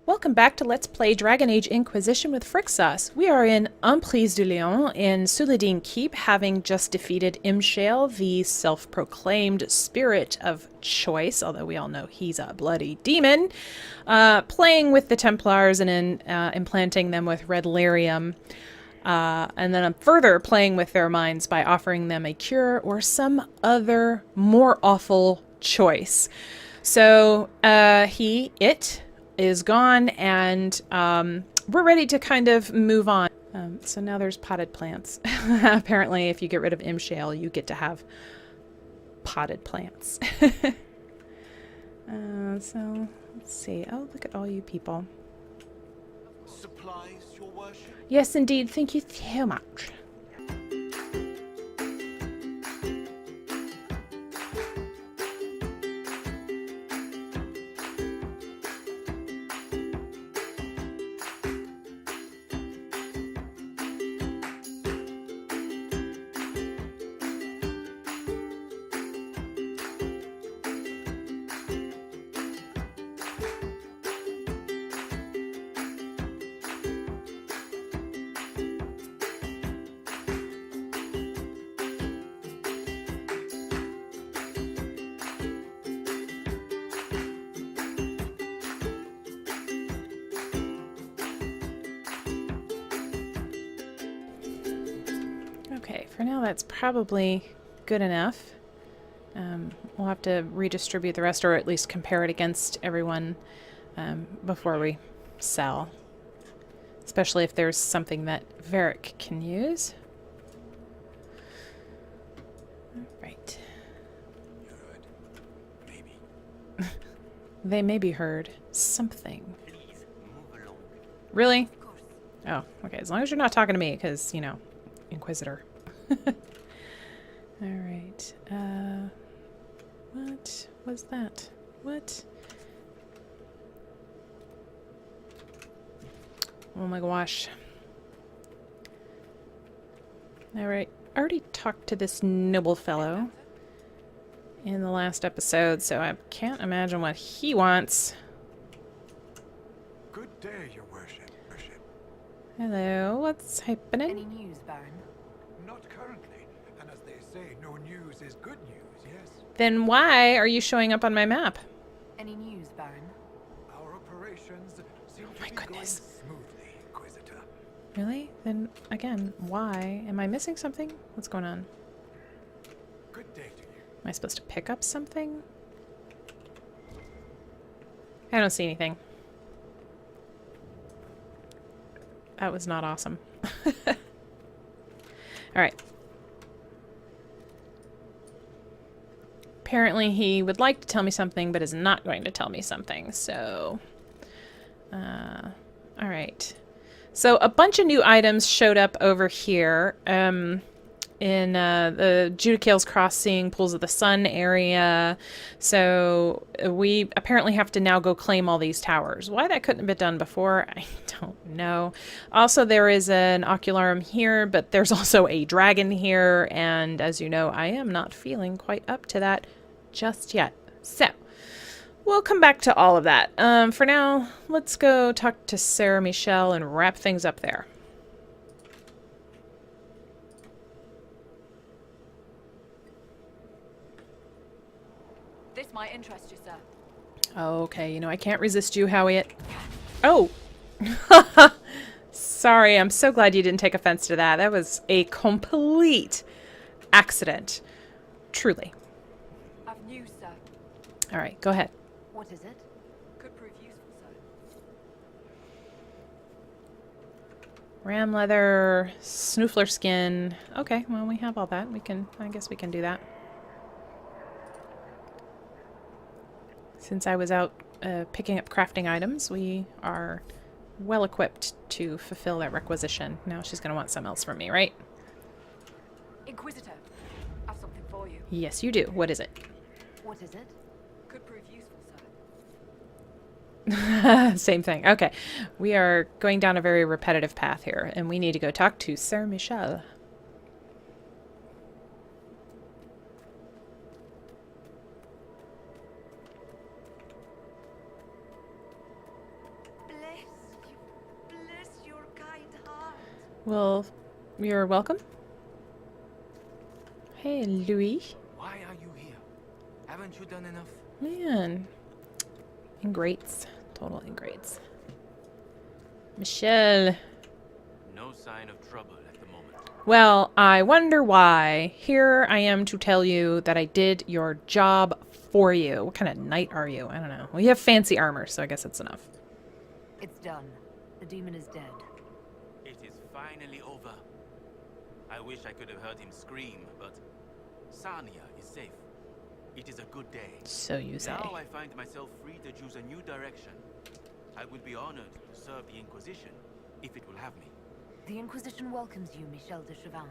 Welcome back to Let's Play Dragon Age Inquisition with Fricksauce. We are in Emprise du Lion in Suladin Keep, having just defeated Imshale, the self-proclaimed spirit of choice, although we all know he's a bloody demon, playing with the Templars and implanting them with red lyrium, and then further playing with their minds by offering them a cure or some other more awful choice. So it is gone, and we're ready to kind of move on. So now there's potted plants. Apparently, if you get rid of Imshale, you get to have potted plants. So let's see. Oh, look at all you people. Supplies, your worship? Yes, indeed. Thank you so much. Okay, for now that's probably good enough. We'll have to redistribute the rest, or at least compare it against everyone before we sell. Especially if there's something that Varric can use. Right. Heard. Maybe. They may be heard. Something. Please move along. Really? Of course. Oh, okay. As long as you're not talking to me, because, you know, Inquisitor. Alright. What was that? What? Oh my gosh. Alright. I already talked to this noble fellow in the last episode, so I can't imagine what he wants. Good day, your worship. Hello, what's happening? Any news, Baron? Not currently, and as they say, no news is good news, yes? Then why are you showing up on my map? Any news, Baron? Our operations seem to my be goodness. going smoothly, Inquisitor. Really? Then, again, why? Am I missing something? What's going on? Good day to you. Am I supposed to pick up something? I don't see anything. That was not awesome. Alright. Apparently he would like to tell me something, but is not going to tell me something, so... Alright. So a bunch of new items showed up over here. In the Judicale's Crossing, Pools of the Sun area. So we apparently have to now go claim all these towers. Why that couldn't have been done before, I don't know. Also, there is an Ocularum here, but there's also a dragon here, and as you know, I am not feeling quite up to that just yet. So, we'll come back to all of that. For now, let's go talk to Sarah Michelle and wrap things up there. This might interest you, sir. Okay, you know, I can't resist you, Harriet. Oh! Sorry, I'm so glad you didn't take offense to that. That was a complete accident. Truly. I've news, sir. Alright, go ahead. What is it? Could prove useful, sir. Ram leather, snoofler skin. Okay, well, we have all that. I guess we can do that. Since I was out picking up crafting items, we are well equipped to fulfill that requisition. Now she's going to want something else from me, right? Inquisitor, I've something for you. Yes, you do. What is it? What is it? Could prove useful, sir. Same thing. Okay. We are going down a very repetitive path here, and we need to go talk to Sarah Michelle. Well, you're welcome. Hey, Louis. Why are you here? Haven't you done enough? Man. Ingrates. Total ingrates. Michelle. No sign of trouble at the moment. Well, I wonder why. Here I am to tell you that I did your job for you. What kind of knight are you? I don't know. Well, you have fancy armor, so I guess that's enough. It's done. The demon is dead. It is finally over. I wish I could have heard him scream, but Sarnia is safe. It is a good day. So you say. Now I find myself free to choose a new direction. I would be honored to serve the Inquisition, if it will have me. The Inquisition welcomes you, Michel de Chauvin.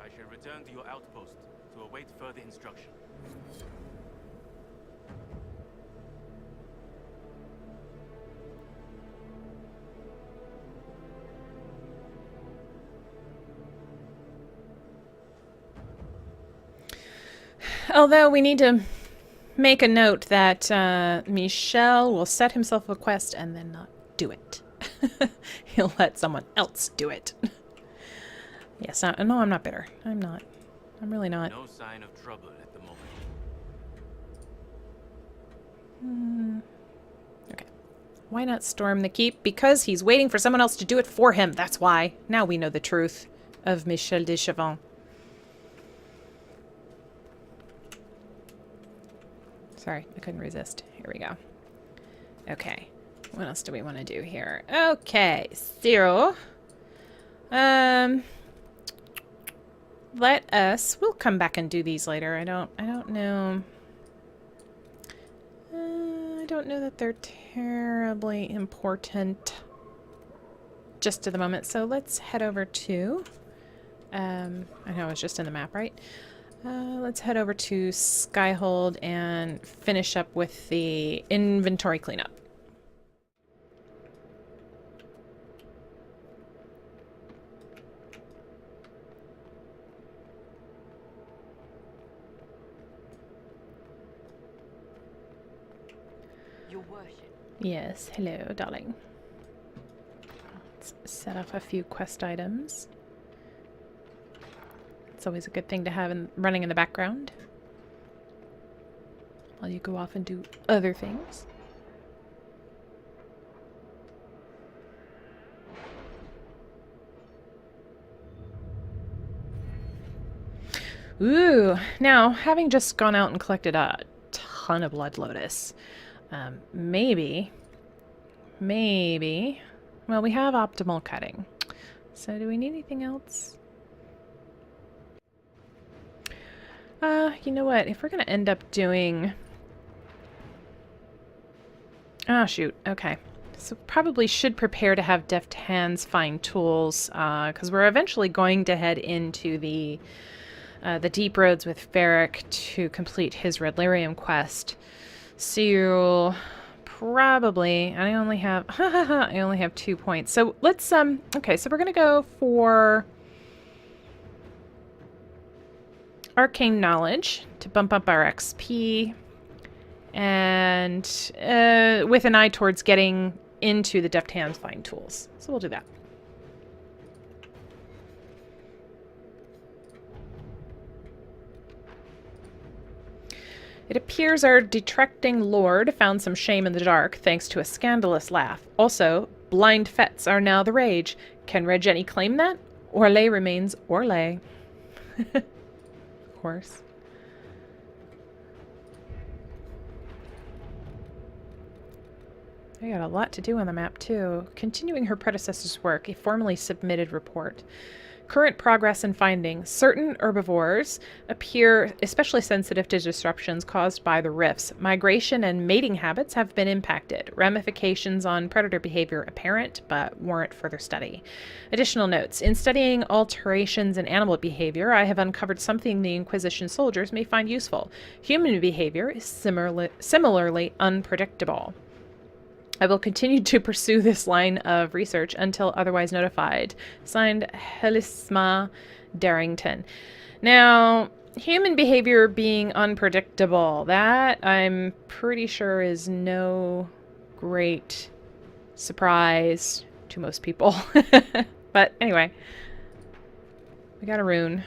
I shall return to your outpost to await further instruction. Although we need to make a note that Michel will set himself a quest and then not do it. He'll let someone else do it. Yes, no, I'm not bitter. I'm not. I'm really not. No sign of trouble at the moment. Okay. Why not storm the keep? Because he's waiting for someone else to do it for him. That's why. Now we know the truth of Michel de Chauvin. Sorry, I couldn't resist. Here we go. Okay. What else do we want to do here? Okay, so let us. We'll come back and do these later. I don't know. I don't know that they're terribly important just to the moment. So let's head over to. I know it's just in the map, right? Let's head over to Skyhold and finish up with the inventory cleanup. Your worship. Yes, hello, darling. Let's set off a few quest items. It's always a good thing to have running in the background while you go off and do other things. Ooh, now, having just gone out and collected a ton of Blood Lotus, maybe, well, we have optimal cutting. So do we need anything else? You know what? If we're going to end up doing... Oh, shoot. Okay. So probably should prepare to have deft hands find tools, because we're eventually going to head into the deep roads with Varric to complete his Red Lyrium quest. So you'll probably... I only have... I only have 2 points. So let's... Okay, so we're going to go for... Arcane Knowledge to bump up our XP, and with an eye towards getting into the Deft Hands Find tools. So we'll do that. It appears our detracting lord found some shame in the dark thanks to a scandalous laugh. Also, blind fets are now the rage. Can Regeni claim that? Orlais remains Orlais. Course. I got a lot to do on the map too. Continuing her predecessor's work, a formally submitted report. Current progress and findings. Certain herbivores appear especially sensitive to disruptions caused by the rifts. Migration and mating habits have been impacted. Ramifications on predator behavior apparent, but warrant further study. Additional notes. In studying alterations in animal behavior, I have uncovered something the Inquisition soldiers may find useful. Human behavior is similarly unpredictable. I will continue to pursue this line of research until otherwise notified. Signed, Helisma Darrington. Now, human behavior being unpredictable, that I'm pretty sure is no great surprise to most people. But anyway, we got a rune.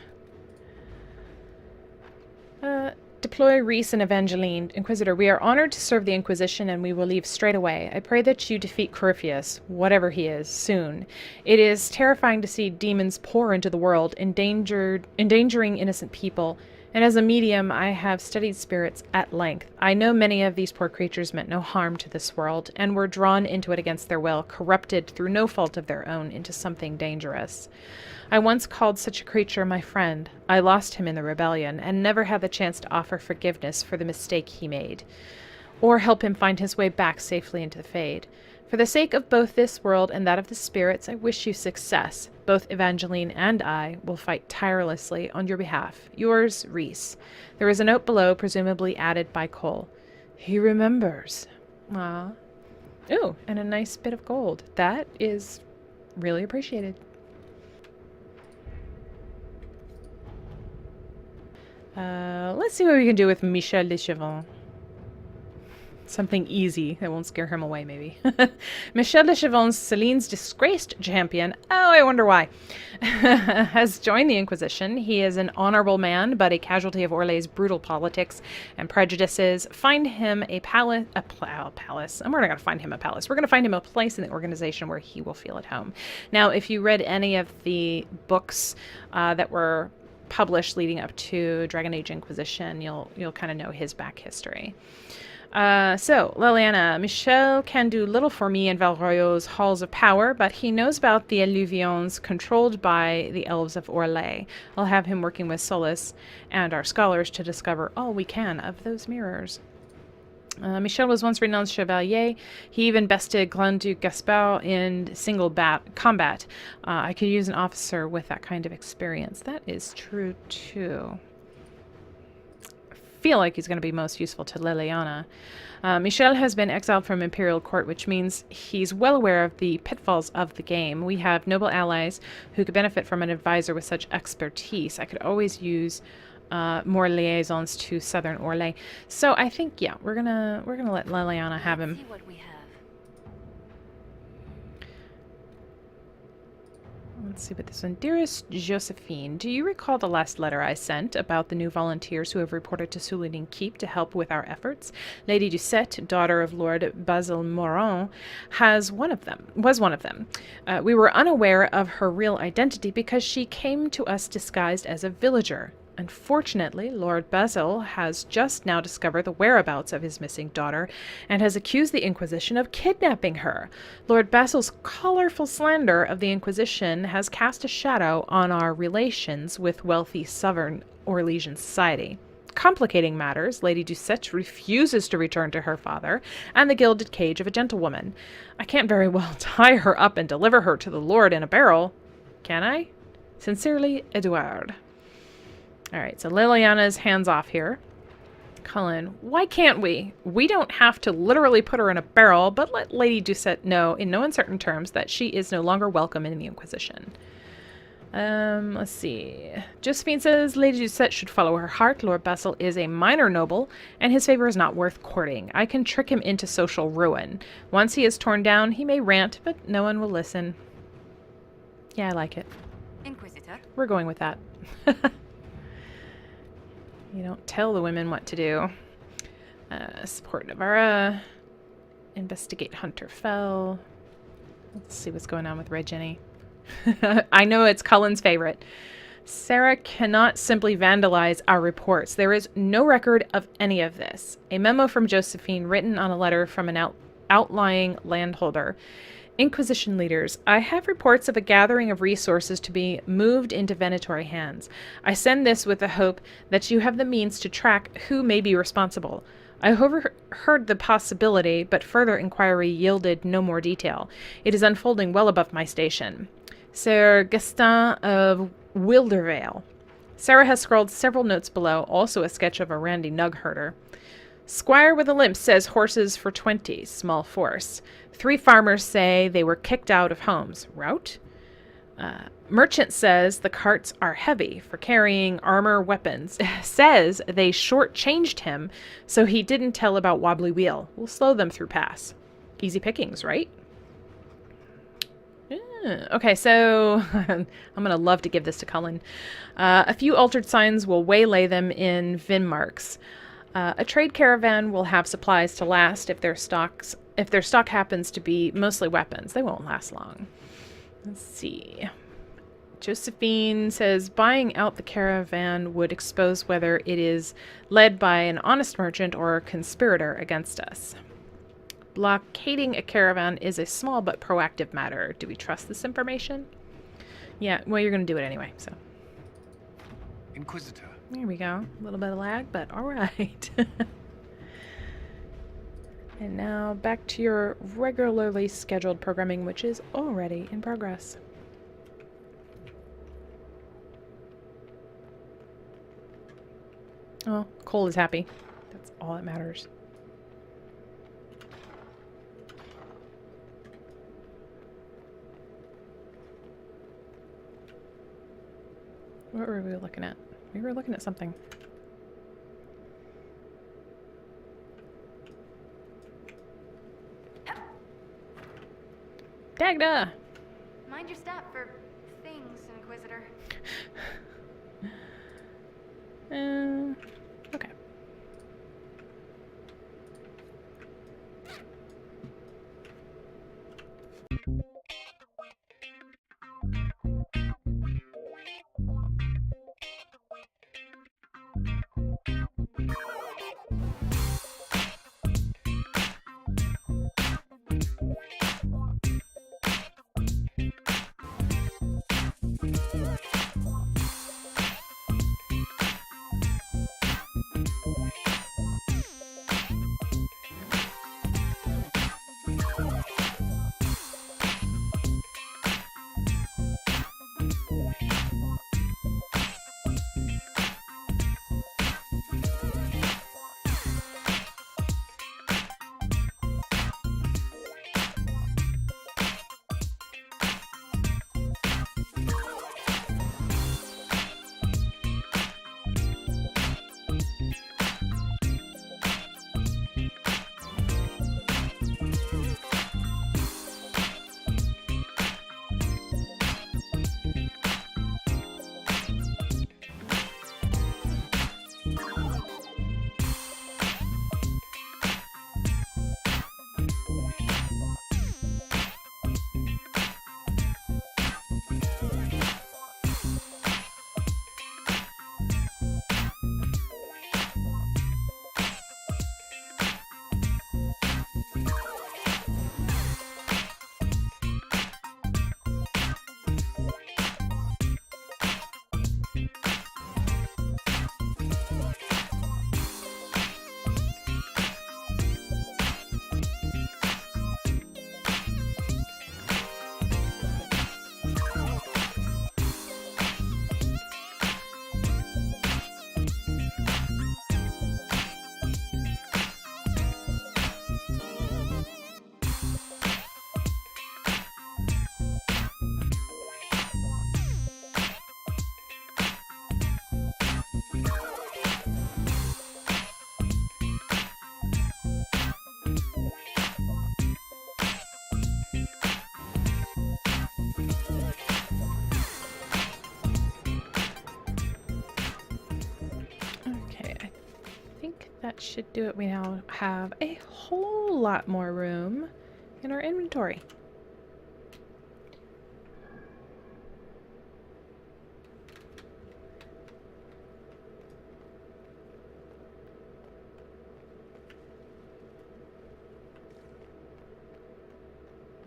Deploy Reese and Evangeline. Inquisitor, we are honored to serve the Inquisition, and we will leave straight away. I pray that you defeat Corypheus, whatever he is, soon. It is terrifying to see demons pour into the world, endangering innocent people. And as a medium, I have studied spirits at length. I know many of these poor creatures meant no harm to this world, and were drawn into it against their will, corrupted through no fault of their own into something dangerous. I once called such a creature my friend. I lost him in the rebellion, and never had the chance to offer forgiveness for the mistake he made, or help him find his way back safely into the Fade. For the sake of both this world and that of the spirits, I wish you success. Both Evangeline and I will fight tirelessly on your behalf. Yours, Reese. There is a note below, presumably added by Cole. He remembers. Ah. Ooh, and a nice bit of gold. That is really appreciated. Let's see what we can do with Michel de Chevron. Something easy that won't scare him away, maybe. Michel de Chevron, Celine's disgraced champion, oh, I wonder why, has joined the Inquisition. He is an honorable man, but a casualty of Orlay's brutal politics and prejudices. Find him a palace. And we're not going to find him a palace. We're going to find him a place in the organization where he will feel at home. Now, if you read any of the books that were published leading up to Dragon Age Inquisition, you'll kind of know his back history. So, Liliana, Michel can do little for me in Val Royeaux's halls of power, but he knows about the Illuvions controlled by the elves of Orlais. I'll have him working with Solus and our scholars to discover all we can of those mirrors. Michel was once renowned chevalier. He even bested Grand-Duc Gaspard in single combat. I could use an officer with that kind of experience. That is true, too. Feel like he's going to be most useful to Liliana. Michel has been exiled from Imperial Court, which means he's well aware of the pitfalls of the game. We have noble allies who could benefit from an advisor with such expertise. I could always use more liaisons to Southern Orlais. So I think, yeah, we're gonna let Liliana have him. See what we have. Let's see what this one. Dearest Josephine, do you recall the last letter I sent about the new volunteers who have reported to Sulladin Keep to help with our efforts? Lady Doucette, daughter of Lord Basil Morin, was one of them. We were unaware of her real identity because she came to us disguised as a villager. Unfortunately, Lord Basil has just now discovered the whereabouts of his missing daughter and has accused the Inquisition of kidnapping her. Lord Basil's colorful slander of the Inquisition has cast a shadow on our relations with wealthy Southern Orlesian society. Complicating matters, Lady Doucette refuses to return to her father and the gilded cage of a gentlewoman. I can't very well tie her up and deliver her to the Lord in a barrel, can I? Sincerely, Edouard. Alright, so Liliana's hands off here. Cullen, why can't we? We don't have to literally put her in a barrel, but let Lady Doucette know in no uncertain terms that she is no longer welcome in the Inquisition. Let's see. Josephine says Lady Doucette should follow her heart. Lord Basil is a minor noble, and his favor is not worth courting. I can trick him into social ruin. Once he is torn down, he may rant, but no one will listen. Yeah, I like it. Inquisitor. We're going with that. You don't tell the women what to do. Support Navarra. Investigate Hunter Fell. Let's see what's going on with Red Jenny. I know it's Cullen's favorite. Sarah cannot simply vandalize our reports. There is no record of any of this. A memo from Josephine written on a letter from an outlying landholder. Inquisition leaders, I have reports of a gathering of resources to be moved into Venatory hands. I send this with the hope that you have the means to track who may be responsible. I overheard the possibility, but further inquiry yielded no more detail. It is unfolding well above my station. Sir Gaston of Wildervale. Sarah has scrawled several notes below, also a sketch of a randy nug herder. Squire with a limp says horses for 20, small force. 3 farmers say they were kicked out of homes. Rout? Merchant says the carts are heavy for carrying armor weapons. Says they shortchanged him, so he didn't tell about wobbly wheel. We'll slow them through pass. Easy pickings, right? Okay, so I'm going to love to give this to Cullen. A few altered signs will waylay them in Vin marks. A trade caravan will have supplies to last if their stock happens to be mostly weapons. They won't last long. Let's see. Josephine says buying out the caravan would expose whether it is led by an honest merchant or a conspirator against us. Blockading a caravan is a small but proactive matter. Do we trust this information? Yeah, well, you're going to do it anyway, so. Inquisitor. There we go. A little bit of lag, but all right. And now back to your regularly scheduled programming, which is already in progress. Oh, Cole is happy. That's all that matters. What were we looking at? We were looking at something. Dagda! Mind your step for things, Inquisitor. Okay. That should do it. We now have a whole lot more room in our inventory.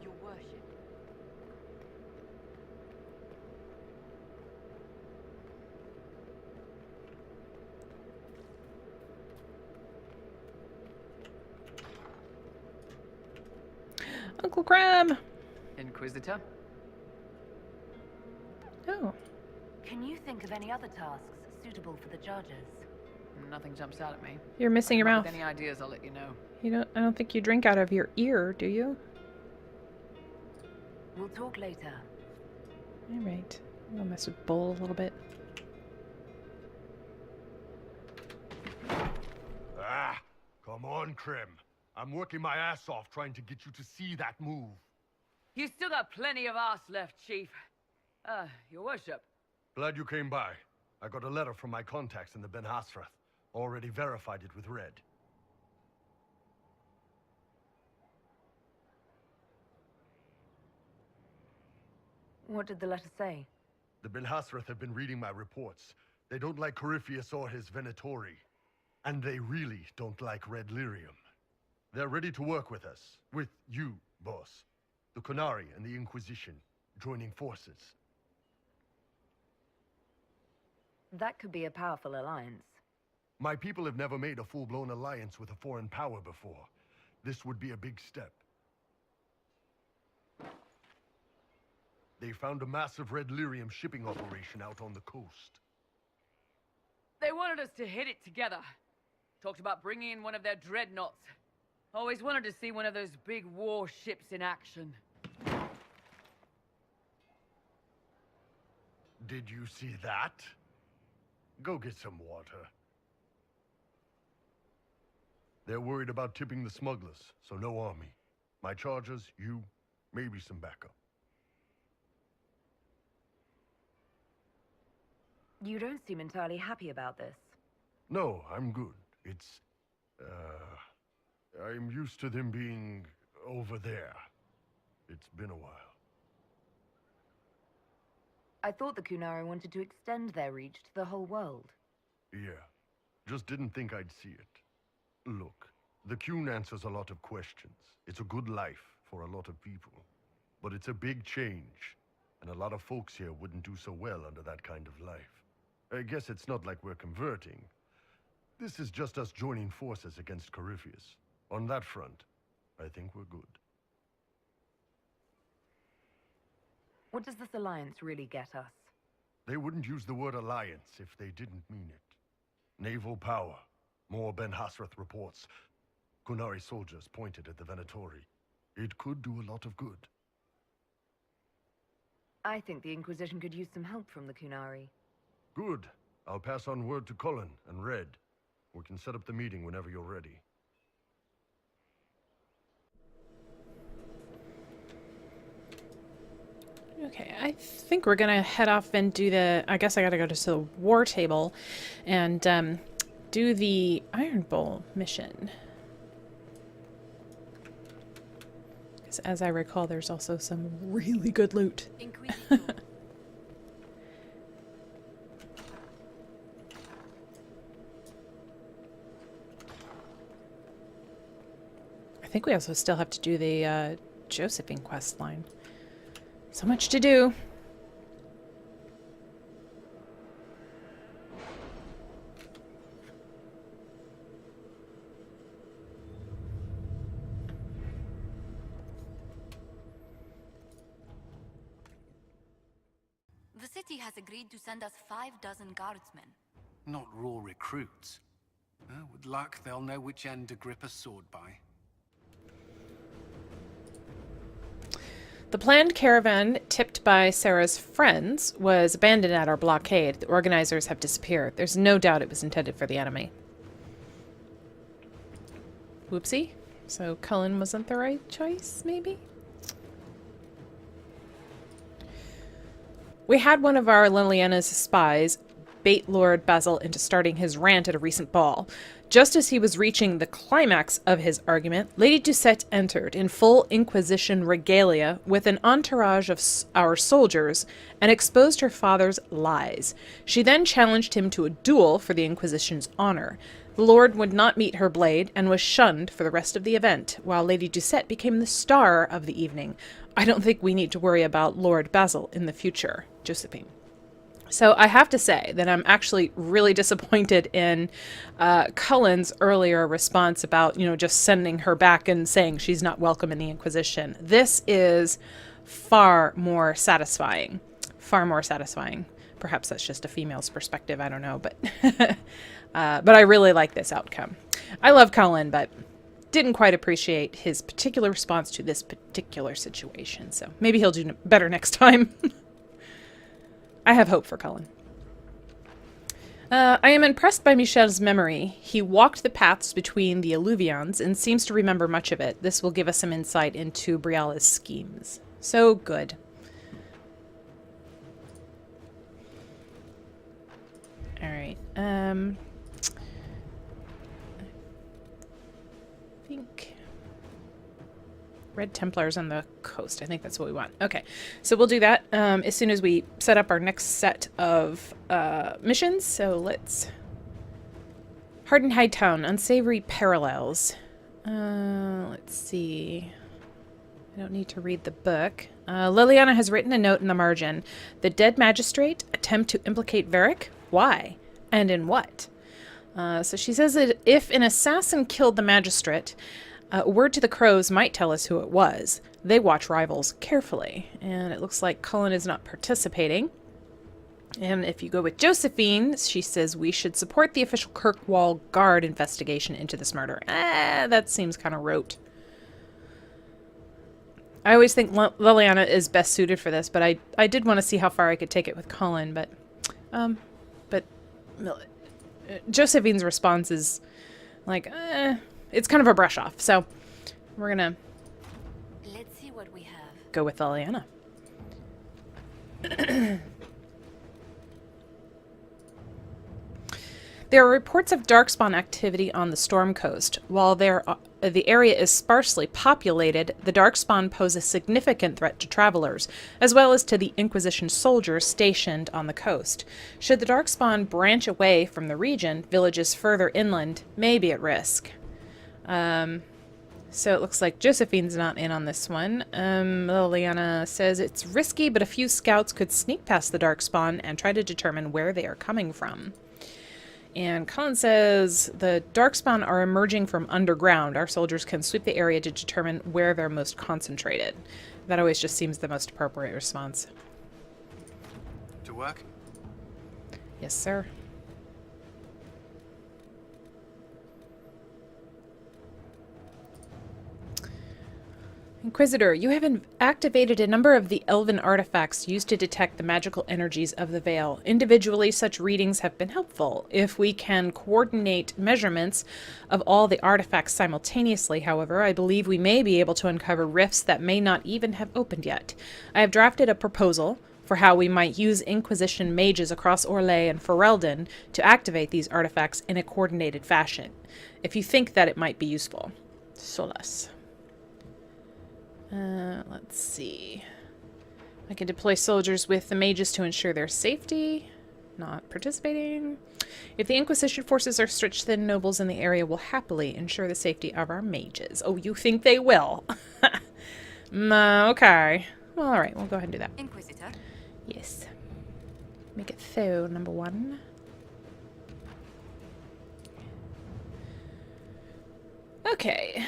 Your worship. Uncle Graham! Inquisitor? Oh. Can you think of any other tasks suitable for the chargers? Nothing jumps out at me. You're missing your mouth. With any ideas, I'll let you know. I don't think you drink out of your ear, do you? We'll talk later. Alright. I'll mess with Bull a little bit. Come on, Krim. I'm working my ass off trying to get you to see that move. You still got plenty of arse left, Chief. Your worship. Glad you came by. I got a letter from my contacts in the Ben Hasrath. Already verified it with Red. What did the letter say? The Ben Hasrath have been reading my reports. They don't like Corypheus or his Venatori. And they really don't like Red Lyrium. They're ready to work with us. With you, boss. The Qunari and the Inquisition, joining forces. That could be a powerful alliance. My people have never made a full-blown alliance with a foreign power before. This would be a big step. They found a massive Red Lyrium shipping operation out on the coast. They wanted us to hit it together. Talked about bringing in one of their dreadnoughts. Always wanted to see one of those big warships in action. Did you see that? Go get some water. They're worried about tipping the smugglers, so no army. My chargers, you, maybe some backup. You don't seem entirely happy about this. No, I'm good. It's, I'm used to them being over there. It's been a while. I thought the Qunari wanted to extend their reach to the whole world. Yeah, just didn't think I'd see it. Look, the Qun answers a lot of questions. It's a good life for a lot of people. But it's a big change, and a lot of folks here wouldn't do so well under that kind of life. I guess it's not like we're converting. This is just us joining forces against Corypheus. On that front, I think we're good. What does this alliance really get us? They wouldn't use the word alliance if they didn't mean it. Naval power. More Ben Hasrath reports. Qunari soldiers pointed at the Venatori. It could do a lot of good. I think the Inquisition could use some help from the Qunari. Good. I'll pass on word to Cullen and Red. We can set up the meeting whenever you're ready. Okay, I think we're gonna head off and do the... I guess I gotta go to the war table and do the Iron Bowl mission. Because as I recall, there's also some really good loot. I think we also still have to do the Josephine quest line. So much to do. The city has agreed to send us 6 guardsmen. Not raw recruits. With luck, they'll know which end to grip a sword by. The planned caravan, tipped by Sarah's friends, was abandoned at our blockade. The organizers have disappeared. There's no doubt it was intended for the enemy. Whoopsie. So Cullen wasn't the right choice, maybe? We had one of our Liliana's spies bait Lord Basil into starting his rant at a recent ball. Just as he was reaching the climax of his argument, Lady Doucette entered in full Inquisition regalia with an entourage of our soldiers and exposed her father's lies. She then challenged him to a duel for the Inquisition's honor. The Lord would not meet her blade and was shunned for the rest of the event, while Lady Doucette became the star of the evening. I don't think we need to worry about Lord Basil in the future. Josephine. So I have to say that I'm actually really disappointed in Cullen's earlier response about, just sending her back and saying she's not welcome in the Inquisition. This is far more satisfying. Far more satisfying. Perhaps that's just a female's perspective. I don't know, but but I really like this outcome. I love Cullen, but didn't quite appreciate his particular response to this particular situation. So maybe he'll do better next time. I have hope for Cullen. I am impressed by Michel's memory. He walked the paths between the Alluvions and seems to remember much of it. This will give us some insight into Briala's schemes. So good. All right. I think Red Templars on the coast. I think that's what we want. Okay, so we'll do that as soon as we set up our next set of missions. So let's... Hardened Hightown, Unsavory Parallels. Let's see. I don't need to read the book. Liliana has written a note in the margin. The dead magistrate attempt to implicate Varric? Why? And in what? So she says that if an assassin killed the magistrate, word to the crows might tell us who it was. They watch rivals carefully. And it looks like Cullen is not participating. And if you go with Josephine, she says we should support the official Kirkwall Guard investigation into this murder. That seems kind of rote. I always think Liliana is best suited for this, but I did want to see how far I could take it with Cullen, but Josephine's response is like, it's kind of a brush off, so we're gonna Let's see what we have. Go with Liliana. There are reports of darkspawn activity on the Storm Coast. While the area is sparsely populated, the darkspawn pose a significant threat to travelers, as well as to the Inquisition soldiers stationed on the coast. Should the darkspawn branch away from the region, villages further inland may be at risk. So it looks like Josephine's not in on this one. Liliana says it's risky, but a few scouts could sneak past the darkspawn and try to determine where they are coming from. And Colin says the darkspawn are emerging from underground. Our soldiers can sweep the area to determine where they're most concentrated. That always just seems the most appropriate response. To work? Yes, sir. Inquisitor, you have activated a number of the elven artifacts used to detect the magical energies of the Veil. Individually, such readings have been helpful. If we can coordinate measurements of all the artifacts simultaneously, however, I believe we may be able to uncover rifts that may not even have opened yet. I have drafted a proposal for how we might use Inquisition mages across Orlais and Ferelden to activate these artifacts in a coordinated fashion, if you think that it might be useful. Solas. Let's see. I can deploy soldiers with the mages to ensure their safety. Not participating. If the Inquisition forces are stretched thin, nobles in the area will happily ensure the safety of our mages. Oh, you think they will? Okay. Well, alright, we'll go ahead and do that. Inquisitor? Yes. Make it so, number 1. Okay,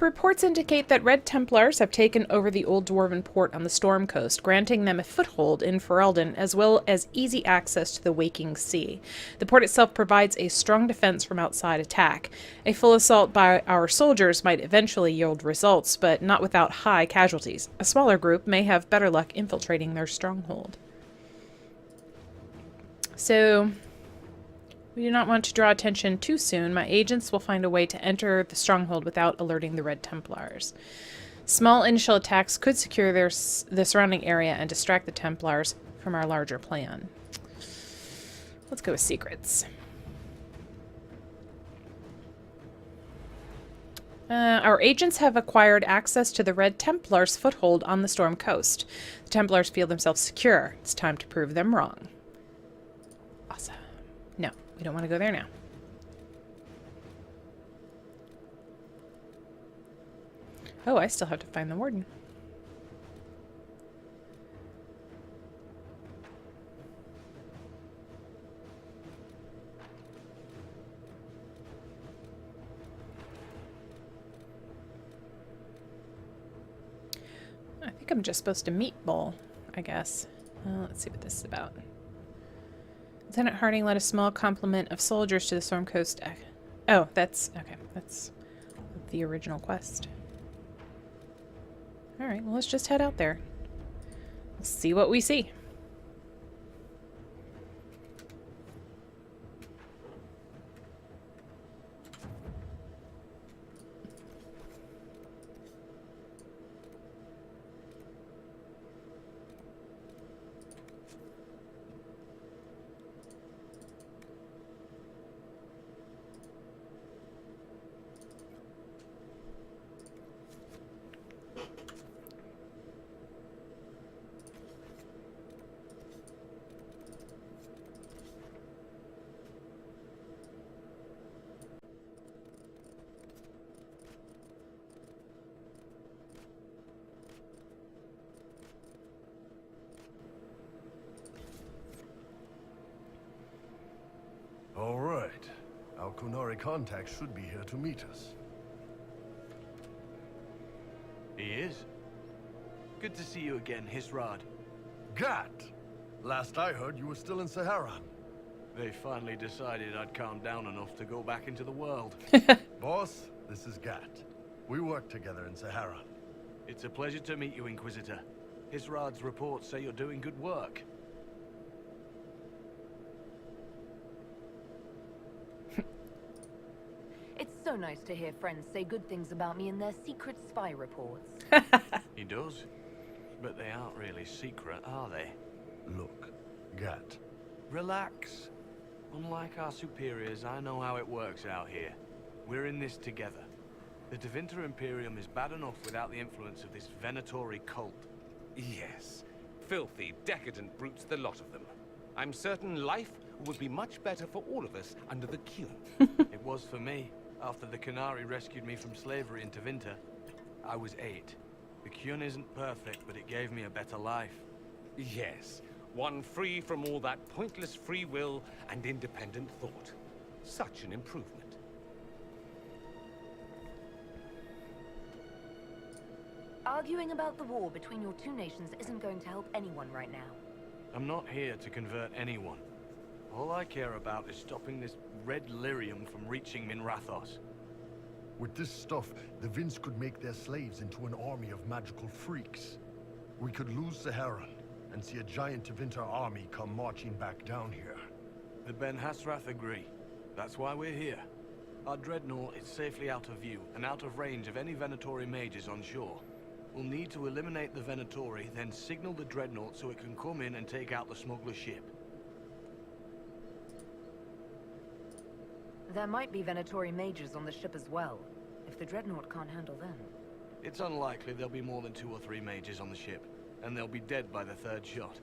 reports indicate that Red Templars have taken over the old Dwarven port on the Storm Coast, granting them a foothold in Ferelden, as well as easy access to the Waking Sea. The port itself provides a strong defense from outside attack. A full assault by our soldiers might eventually yield results, but not without high casualties. A smaller group may have better luck infiltrating their stronghold. So... we do not want to draw attention too soon. My agents will find a way to enter the stronghold without alerting the Red Templars. Small initial attacks could secure the surrounding area and distract the Templars from our larger plan. Let's go with secrets. Our agents have acquired access to the Red Templars' foothold on the Storm Coast. The Templars feel themselves secure. It's time to prove them wrong. Awesome. No. We don't want to go there now. Oh, I still have to find the warden. I think I'm just supposed to meet Bull, I guess. Let's see what this is about. Lieutenant Harding led a small complement of soldiers to the Storm Coast. Oh, that's... okay. That's the original quest. Alright, well, let's just head out there. We'll see what we see. Our Kunari contact should be here to meet us. He is. Good to see you again, Hisrad. Gat! Last I heard, you were still in Saharan. They finally decided I'd calmed down enough to go back into the world. Boss, this is Gat. We work together in Saharan. It's a pleasure to meet you, Inquisitor. Hisrad's reports say you're doing good work. It's so nice to hear friends say good things about me in their secret spy reports. He does. But they aren't really secret, are they? Look, Gat. Relax. Unlike our superiors, I know how it works out here. We're in this together. The Tevinter Imperium is bad enough without the influence of this Venatori cult. Yes. Filthy, decadent brutes, the lot of them. I'm certain life would be much better for all of us under the Qun. It was for me. After the Qunari rescued me from slavery in Tevinter, I was 8. The Qun isn't perfect, but it gave me a better life. Yes. One free from all that pointless free will and independent thought. Such an improvement. Arguing about the war between your two nations isn't going to help anyone right now. I'm not here to convert anyone. All I care about is stopping this red lyrium from reaching Minrathos. With this stuff, the Vince could make their slaves into an army of magical freaks. We could lose Saharan and see a giant Tevinter army come marching back down here. The Ben Hasrath agree. That's why we're here. Our dreadnought is safely out of view and out of range of any Venatori mages on shore. We'll need to eliminate the Venatori, then signal the dreadnought so it can come in and take out the smuggler ship. There might be Venatori mages on the ship as well, if the dreadnought can't handle them. It's unlikely there'll be more than 2 or 3 mages on the ship, and they'll be dead by the 3rd shot.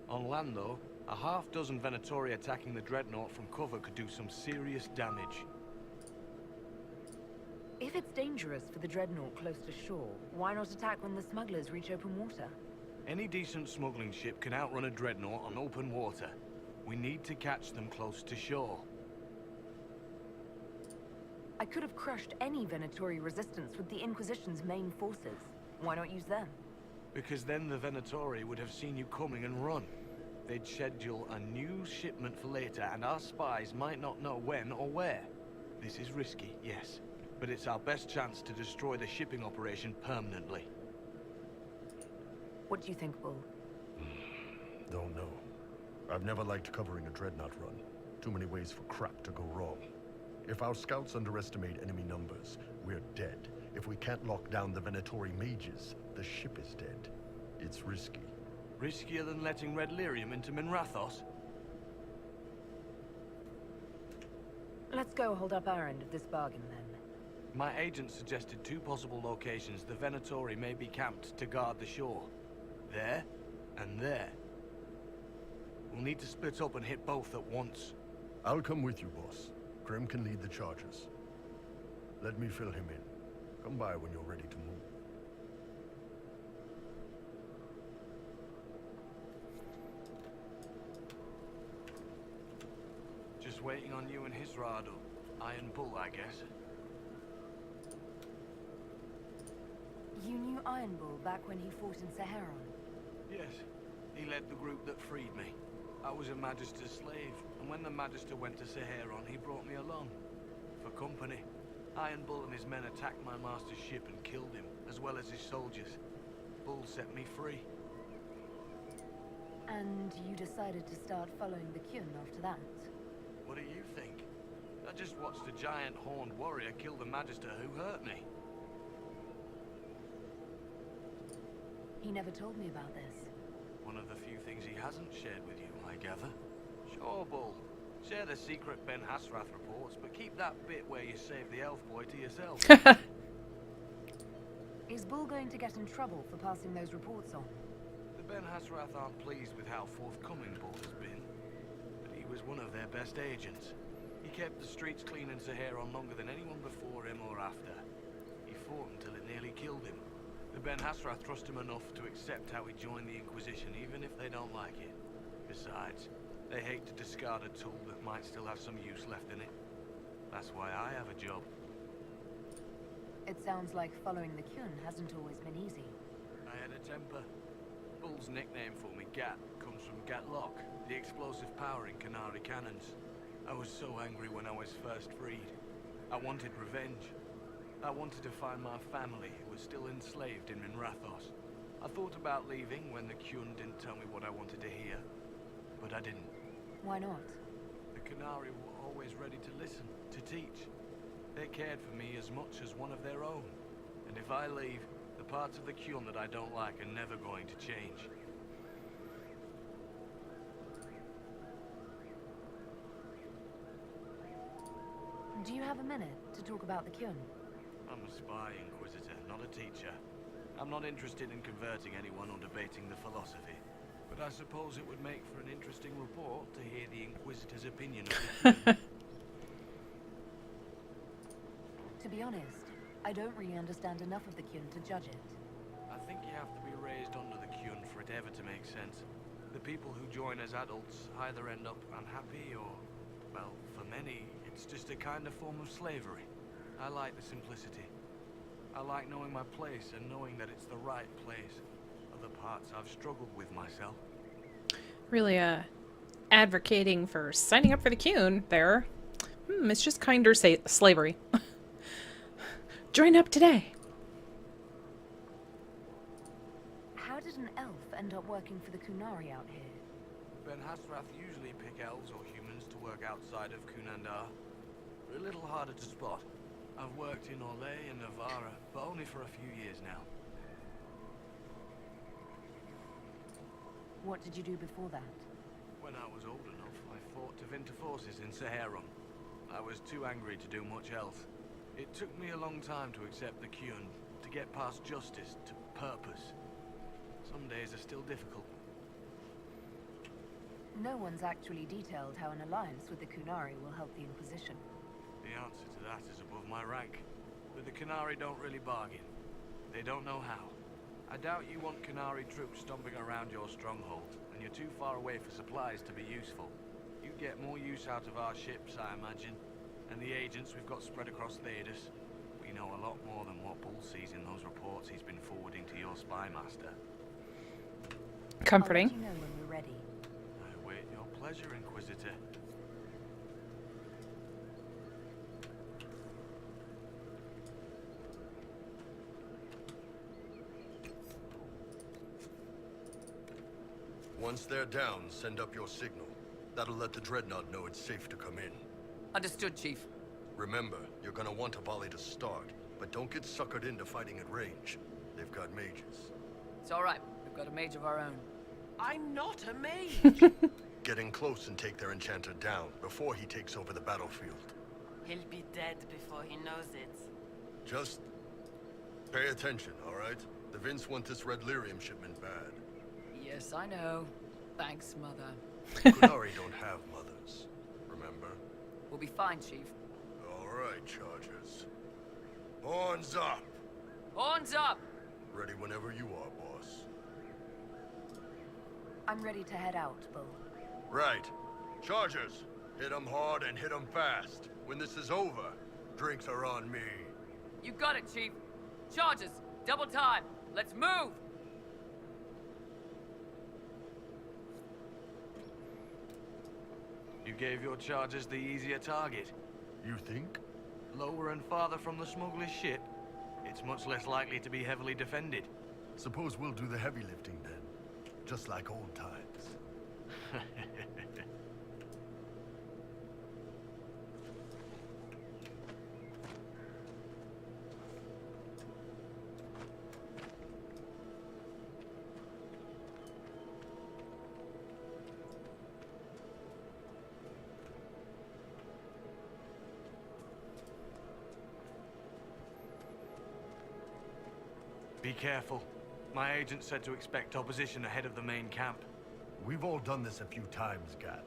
On land, though, a half-dozen Venatori attacking the dreadnought from cover could do some serious damage. If it's dangerous for the dreadnought close to shore, why not attack when the smugglers reach open water? Any decent smuggling ship can outrun a dreadnought on open water. We need to catch them close to shore. I could have crushed any Venatori resistance with the Inquisition's main forces. Why not use them? Because then the Venatori would have seen you coming and run. They'd schedule a new shipment for later, and our spies might not know when or where. This is risky, yes, but it's our best chance to destroy the shipping operation permanently. What do you think, Bull? Don't know. I've never liked covering a dreadnought run. Too many ways for crap to go wrong. If our scouts underestimate enemy numbers, we're dead. If we can't lock down the Venatori mages, the ship is dead. It's risky. Riskier than letting Red Lyrium into Minrathos? Let's go hold up our end of this bargain, then. My agent suggested 2 possible locations the Venatori may be camped to guard the shore. There, and there. We'll need to split up and hit both at once. I'll come with you, boss. Grim can lead the charges. Let me fill him in. Come by when you're ready to move. Just waiting on you and Hisrad, Iron Bull, I guess. You knew Iron Bull back when he fought in Saharan? Yes. He led the group that freed me. I was a Magister's slave, and when the Magister went to Saharan, he brought me along. For company. Iron Bull and his men attacked my master's ship and killed him, as well as his soldiers. Bull set me free. And you decided to start following the Qun after that? What do you think? I just watched a giant horned warrior kill the Magister who hurt me. He never told me about this. One of the few things he hasn't shared with you, I gather. Sure, Bull. Share the secret Ben Hasrath reports, but keep that bit where you save the elf boy to yourself. Is Bull going to get in trouble for passing those reports on? The Ben Hasrath aren't pleased with how forthcoming Bull has been, but he was one of their best agents. He kept the streets clean in Saharan longer than anyone before him or after. He fought until it nearly killed him. The Ben Hasrath trust him enough to accept how he joined the Inquisition, even if they don't like it. Besides, they hate to discard a tool that might still have some use left in it. That's why I have a job. It sounds like following the Kyun hasn't always been easy. I had a temper. Bull's nickname for me, Gat, comes from Gatlock, the explosive power in Canary cannons. I was so angry when I was first freed. I wanted revenge. I wanted to find my family who was still enslaved in Minrathos. I thought about leaving when the Kyun didn't tell me what I wanted to hear. But I didn't. Why not? The Canary were always ready to listen, to teach. They cared for me as much as one of their own. And if I leave, the parts of the Kyun that I don't like are never going to change. Do you have a minute to talk about the Kyun? I'm a spy, Inquisitor, not a teacher. I'm not interested in converting anyone or debating the philosophy. But I suppose it would make for an interesting report to hear the Inquisitor's opinion of the Kyun. To be honest, I don't really understand enough of the Kyun to judge it. I think you have to be raised under the Kyun for it ever to make sense. The people who join as adults either end up unhappy or, well, for many, it's just a kind of form of slavery. I like the simplicity. I like knowing my place and knowing that it's the right place. Other parts I've struggled with myself. Really, advocating for signing up for the Kyun there. It's just kinder slavery. Join up today. How did an elf end up working for the Kunari out here? Ben Hasrath usually pick elves or humans to work outside of Kunandar. They're a little harder to spot. I've worked in Orlais and Navarra, but only for a few years now. What did you do before that? When I was old enough, I fought to Vinter forces in Saharon. I was too angry to do much else. It took me a long time to accept the Kyun, to get past justice, to purpose. Some days are still difficult. No one's actually detailed how an alliance with the Kunari will help the Inquisition. The answer to that is above my rank. But the Kunari don't really bargain. They don't know how. I doubt you want Kunari troops stomping around your stronghold, and you're too far away for supplies to be useful. You'd get more use out of our ships, I imagine. And the agents we've got spread across Thedas. We know a lot more than what Bull sees in those reports he's been forwarding to your spy master. Comforting. I'll let you know when we're ready. I await your pleasure, Inquisitor. Once they're down, send up your signal. That'll let the Dreadnought know it's safe to come in. Understood, Chief. Remember, you're gonna want a volley to start, but don't get suckered into fighting at range. They've got mages. It's all right. We've got a mage of our own. I'm not a mage! Get in close and take their enchanter down before he takes over the battlefield. He'll be dead before he knows it. Just pay attention, all right? The Vince want this red lyrium shipment bad. Yes, I know. Thanks, Mother. Kunari don't have mothers, remember? We'll be fine, Chief. All right, Chargers. Horns up! Horns up! Ready whenever you are, boss. I'm ready to head out, Bull. Right. Chargers, hit 'em hard and hit 'em fast. When this is over, drinks are on me. You got it, Chief. Charges, double time. Let's move! You gave your chargers the easier target. You think? Lower and farther from the smuggler's ship, it's much less likely to be heavily defended. Suppose we'll do the heavy lifting then. Just like old times. Be careful. My agent said to expect opposition ahead of the main camp. We've all done this a few times, Gat.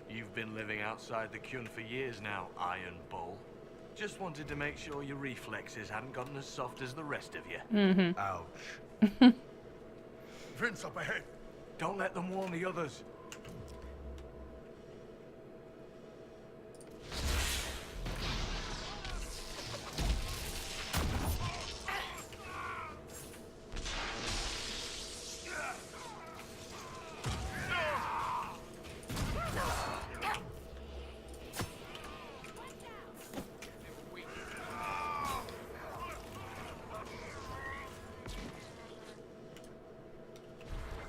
You've been living outside the Kyun for years now, Iron Bull. Just wanted to make sure your reflexes hadn't gotten as soft as the rest of you. Ouch. Vince, up ahead. Don't let them warn the others.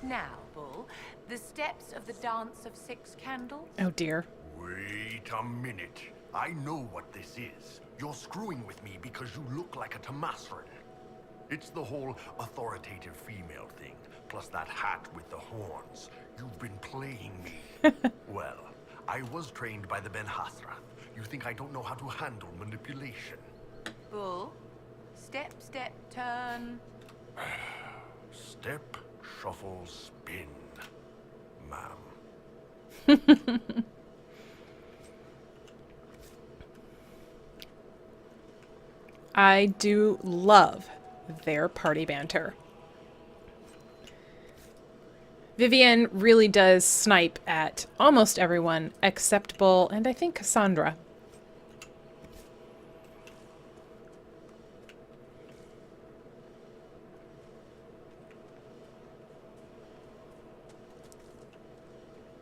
Now, Bull, the steps of the Dance of Six Candles? Oh dear. Wait a minute. I know what this is. You're screwing with me because you look like a Tomasran. It's the whole authoritative female thing, plus that hat with the horns. You've been playing me. Well, I was trained by the Ben Hasrath. You think I don't know how to handle manipulation? Bull, step, step, turn. Step, shuffle, spin, ma'am. I do love their party banter. Vivienne really does snipe at almost everyone except Bull and I think Cassandra.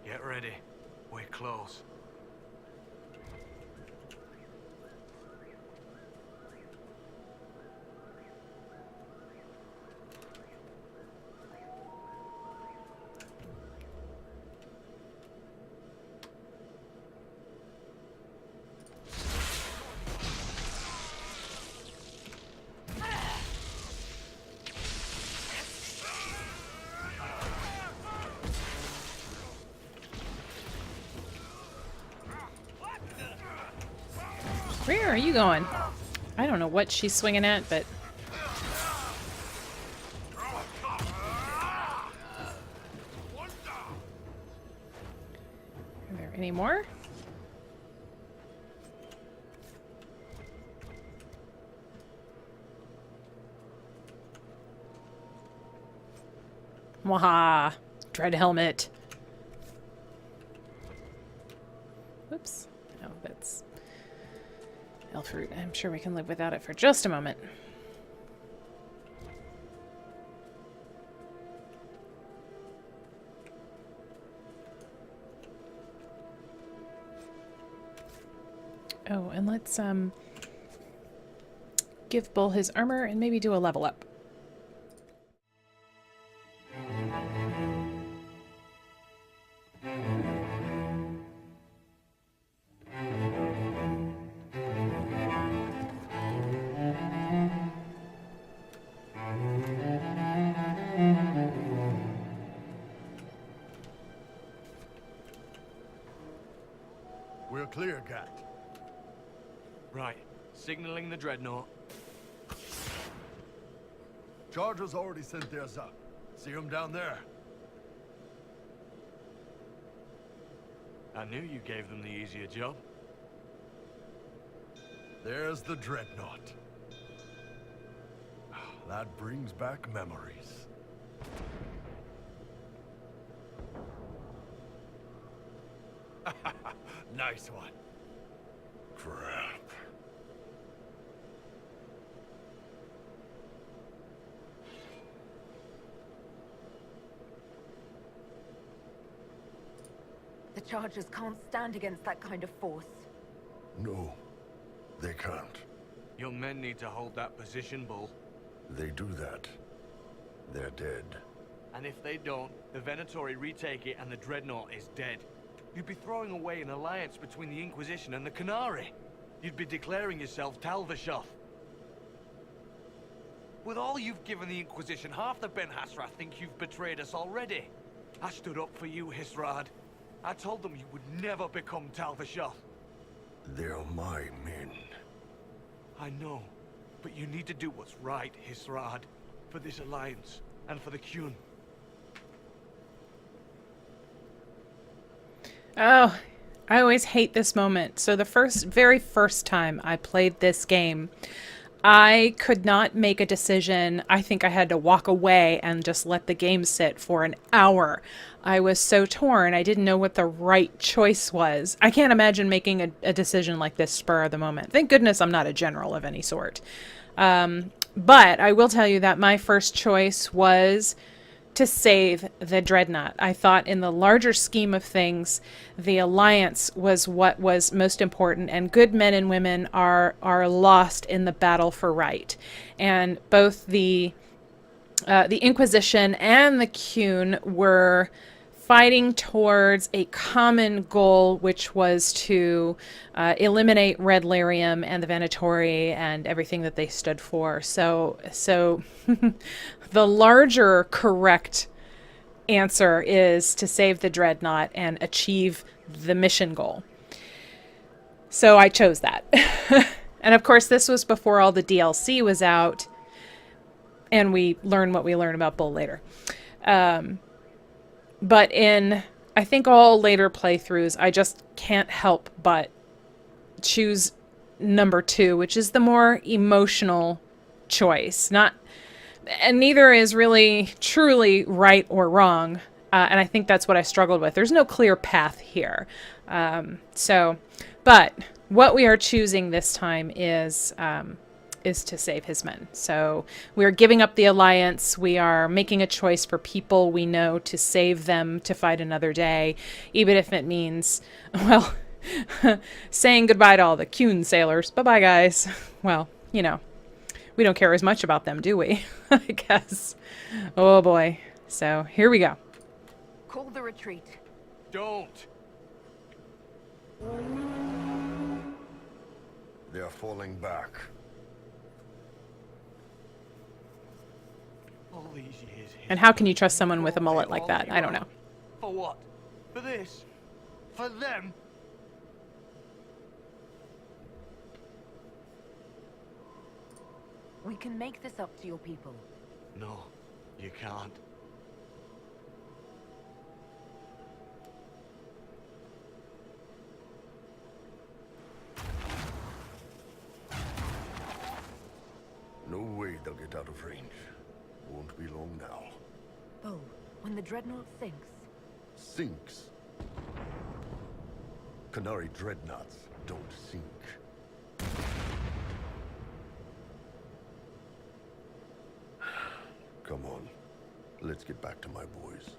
Get ready. We're close. Where are you going? I don't know what she's swinging at, but... Are there any more? Waha! Dread helmet. Whoops. Oh, that's... elf fruit. I'm sure we can live without it for just a moment. Oh, and let's give Bull his armor and maybe do a level up. We're clear, Gat. Right. Signaling the dreadnought. Chargers already sent theirs up. See them down there? I knew you gave them the easier job. There's the dreadnought. That brings back memories. Nice one. Crap. The Chargers can't stand against that kind of force. No, they can't. Your men need to hold that position, Bull. They do that. They're dead. And if they don't, the Venatori retake it and the dreadnought is dead. You'd be throwing away an alliance between the Inquisition and the Canary. You'd be declaring yourself Talvashoth. With all you've given the Inquisition, half the Ben Hasrath think you've betrayed us already. I stood up for you, Hisrad. I told them you would never become Talvashoth. They're my men. I know, but you need to do what's right, Hisrad. For this alliance, and for the Qun. Oh, I always hate this moment. So the very first time I played this game, I could not make a decision. I think I had to walk away and just let the game sit for an hour. I was so torn. I didn't know what the right choice was. I can't imagine making a decision like this spur of the moment. Thank goodness I'm not a general of any sort. But I will tell you that my first choice was to save the Dreadnought. I thought in the larger scheme of things, the Alliance was what was most important, and good men and women are lost in the battle for right. And both the the Inquisition and the Qun were fighting towards a common goal, which was to eliminate Red Lyrium and the Venatori and everything that they stood for. So the larger correct answer is to save the Dreadnought and achieve the mission goal. So I chose that. And of course, this was before all the DLC was out, and we learn what we learn about Bull later. But in, I think, all later playthroughs, I just can't help but choose number 2, which is the more emotional choice. And neither is really truly right or wrong. And I think that's what I struggled with. There's no clear path here. But what we are choosing this time is to save his men. So we're giving up the Alliance. We are making a choice for people we know to save them to fight another day, even if it means, well, saying goodbye to all the Qun sailors. Bye-bye, guys. Well, you know, we don't care as much about them, do we? I guess. Oh, boy. So here we go. Call the retreat. Don't. They are falling back. All these years. And how can you trust someone with a mullet like that? I don't know. For what? For this? For them? We can make this up to your people. No, you can't. No way they'll get out of range. Won't be long now. Bo, when the Dreadnought sinks... Sinks? Canary Dreadnoughts don't sink. Come on. Let's get back to my boys.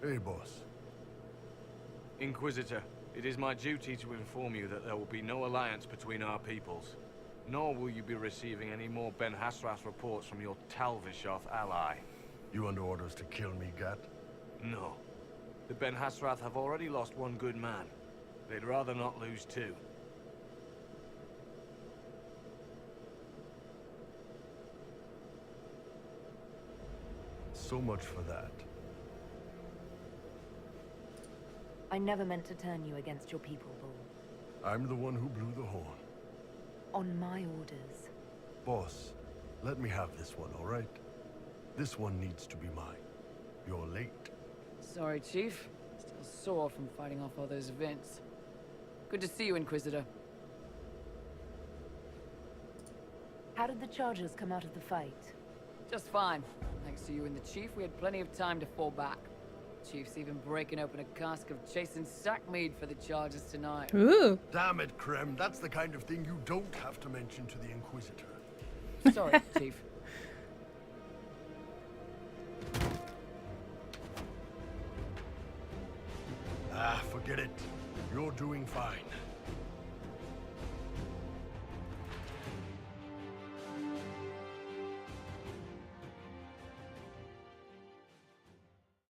Hey, boss. Inquisitor, it is my duty to inform you that there will be no alliance between our peoples. Nor will you be receiving any more Ben Hassrath reports from your Talvishoth ally. You under orders to kill me, Gat? No. The Ben Hassrath have already lost one good man. They'd rather not lose two. So much for that. I never meant to turn you against your people, Bull. I'm the one who blew the horn. On my orders. Boss, let me have this one, all right? This one needs to be mine. You're late. Sorry, Chief. Still sore from fighting off all those events. Good to see you, Inquisitor. How did the Chargers come out of the fight? Just fine. Thanks to you and the Chief, we had plenty of time to fall back. Chief's even breaking open a cask of chasing sack mead for the Chargers tonight. Ooh. Damn it, Krem. That's the kind of thing you don't have to mention to the Inquisitor. Sorry, Chief. Ah, forget it. You're doing fine.